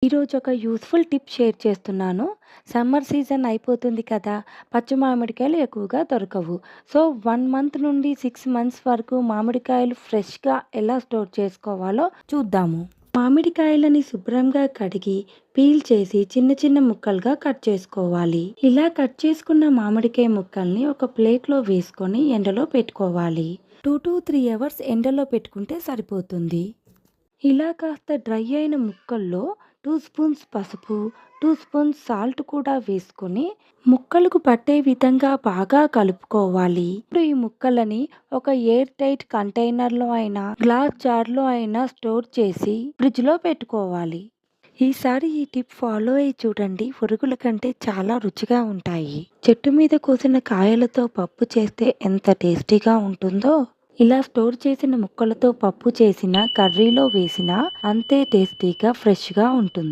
ఈరోజు ఒక useful tip share చేస్తున్నాను. సమ్మర్ సీజన్ అయిపోతుంది కదా! పచ్చి మామిడికాయలు ఎక్కువగా దొరకవు. సో, 1 మంత్ నుండి 6 మంత్స్ వరకు మామిడికాయలు ఫ్రెష్‌గా ఎలా స్టోర్ చేసుకోవాలో చూద్దాము. మామిడికాయలని శుభ్రంగా కడిగి, పీల్ చేసి చిన్న చిన్న ముక్కలుగా కట్ చేసుకోవాలి. ఇలా కట్ చేసుకున్న మామిడికాయ ముక్కల్ని ఒక ప్లేట్‌లో వేసుకొని ఎండలో పెట్టుకోవాలి. 2-3 అవర్స్ ఎండలో పెట్టుకుంటే సరిపోతుంది. ఇలా కాస్త డ్రై అయిన ముక్కల్లో 2 స్పూన్స్ పసుపు, 2 స్పూన్స్ సాల్ట్ కూడా వేసుకొని ముక్కలకు పట్టే విధంగా బాగా కలుపుకోవాలి. ఇప్పుడు ఈ ముక్కలని ఒక ఎయిర్ టైట్ కంటైనర్‌లో అయినా, గ్లాస్ జార్‌లో అయినా స్టోర్ చేసి ఫ్రిడ్జ్‌లో పెట్టుకోవాలి. ఈసారి ఈ టిప్ ఫాలో అయ్యి చూడండి. పురుగుల కంటే చాలా రుచిగా ఉంటాయి. చెట్టు మీద కోసిన కాయలతో పప్పు చేస్తే ఎంత టేస్టీగా ఉంటుందో, ఇలా స్టోర్ చేసిన ముక్కలతో పప్పు చేసిన కర్రీలో వేసినా అంతే టేస్టీగా ఫ్రెష్‌గా ఉంటుంది.